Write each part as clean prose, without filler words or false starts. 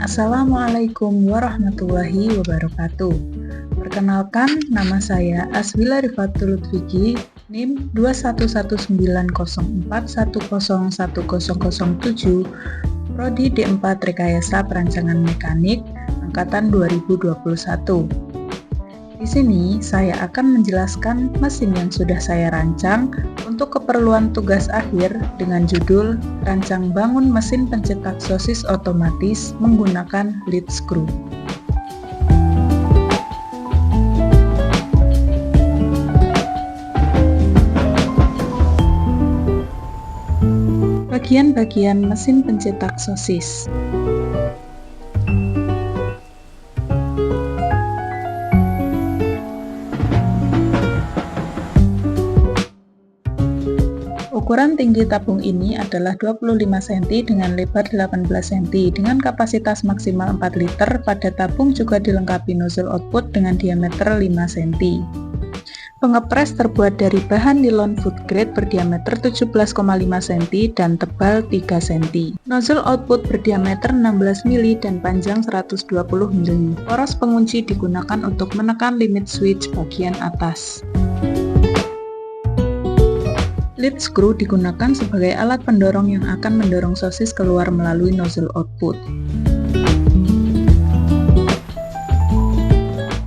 Assalamualaikum warahmatullahi wabarakatuh. Perkenalkan, nama saya Aswhilla Rifatul Lutfiqhi, NIM 2119041010007, Prodi D4 Rekayasa Perancangan Mekanik, Angkatan 2021. Di sini saya akan menjelaskan mesin yang sudah saya rancang untuk keperluan tugas akhir dengan judul Rancang Bangun Mesin Pencetak Sosis Otomatis menggunakan Leadscrew. Bagian-bagian mesin pencetak sosis. Ukuran tinggi tabung ini adalah 25 cm dengan lebar 18 cm dengan kapasitas maksimal 4 liter. Pada tabung juga dilengkapi nozzle output dengan diameter 5 cm. Pengepres terbuat dari bahan nilon food grade berdiameter 17,5 cm dan tebal 3 cm. Nozzle output berdiameter 16 mm dan panjang 120 mm. Poros pengunci digunakan untuk menekan limit switch bagian atas. Leadscrew digunakan sebagai alat pendorong yang akan mendorong sosis keluar melalui nozzle output.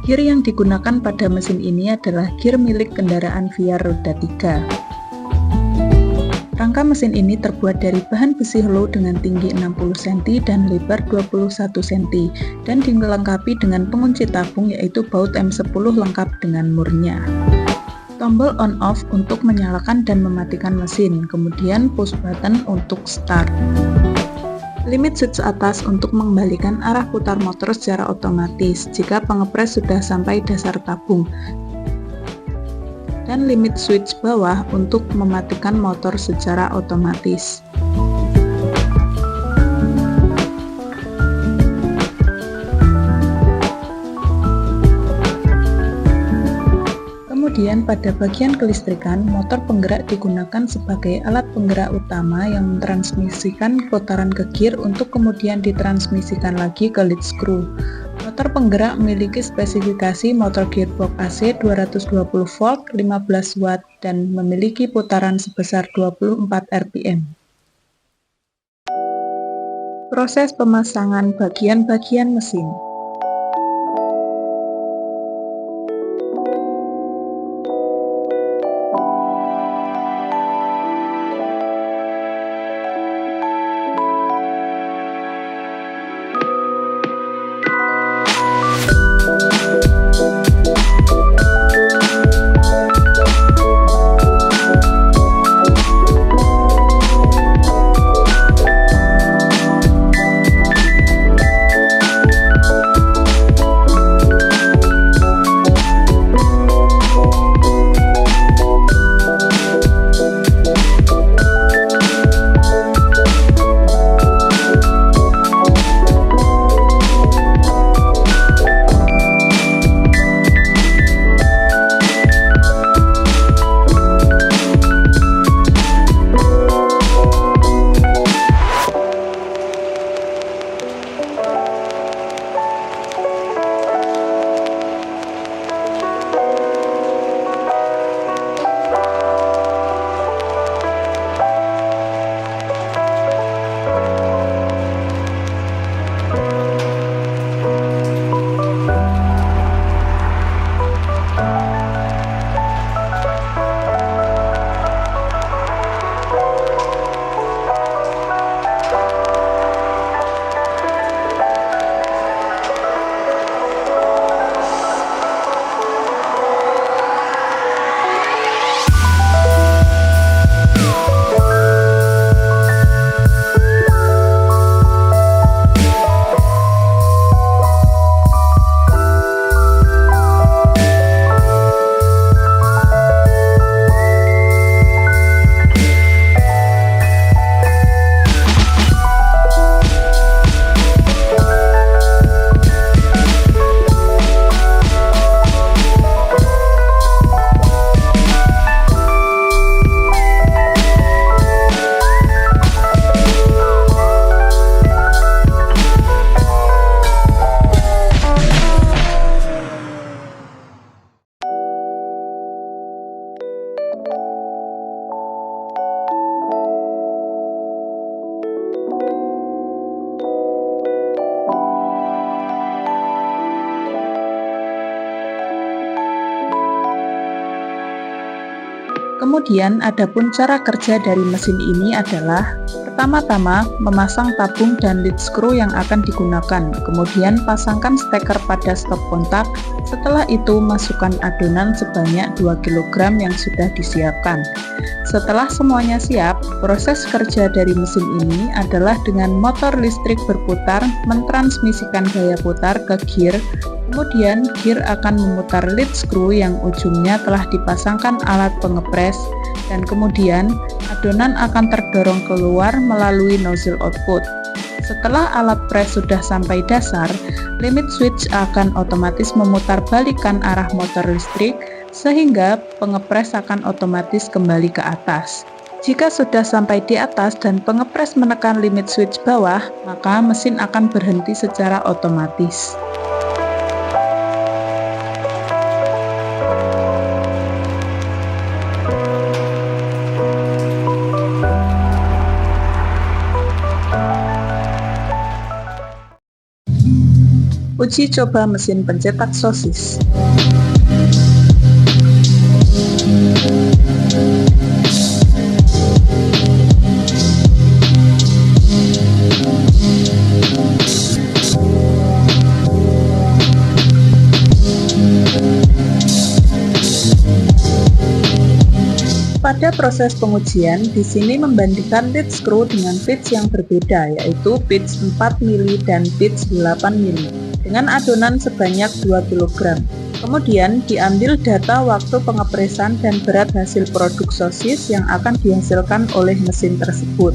Gear yang digunakan pada mesin ini adalah gear milik kendaraan via roda 3. Rangka mesin ini terbuat dari bahan besi hollow dengan tinggi 60 cm dan lebar 21 cm dan dilengkapi dengan pengunci tabung yaitu baut M10 lengkap dengan murnya. Tombol on off untuk menyalakan dan mematikan mesin, kemudian push button untuk start. Limit switch atas untuk mengembalikan arah putar motor secara otomatis jika pengepres sudah sampai dasar tabung. Dan limit switch bawah untuk mematikan motor secara otomatis. Kemudian pada bagian kelistrikan, motor penggerak digunakan sebagai alat penggerak utama yang mentransmisikan putaran ke gear untuk kemudian ditransmisikan lagi ke Leadscrew. Motor penggerak memiliki spesifikasi motor gearbox AC 220 volt, 15 watt dan memiliki putaran sebesar 24 rpm. Proses pemasangan bagian-bagian mesin. Kemudian, adapun cara kerja dari mesin ini adalah pertama-tama memasang tabung dan leadscrew yang akan digunakan, kemudian pasangkan steker pada stop kontak. Setelah itu masukkan adonan sebanyak 2 kg yang sudah disiapkan. Setelah semuanya siap, proses kerja dari mesin ini adalah dengan motor listrik berputar mentransmisikan gaya putar ke gear. Kemudian gear akan memutar leadscrew yang ujungnya telah dipasangkan alat pengepres, dan kemudian adonan akan terdorong keluar melalui nozzle output. Setelah alat pres sudah sampai dasar, limit switch akan otomatis memutar balikan arah motor listrik sehingga pengepres akan otomatis kembali ke atas. Jika sudah sampai di atas dan pengepres menekan limit switch bawah, maka mesin akan berhenti secara otomatis. Uji coba mesin pencetak sosis. Pada proses pengujian, di sini membandingkan leadscrew dengan pitch yang berbeda, yaitu pitch 4 mili dan pitch 8 mili, dengan adonan sebanyak 2 kg. Kemudian diambil data waktu pengepresan dan berat hasil produk sosis yang akan dihasilkan oleh mesin tersebut.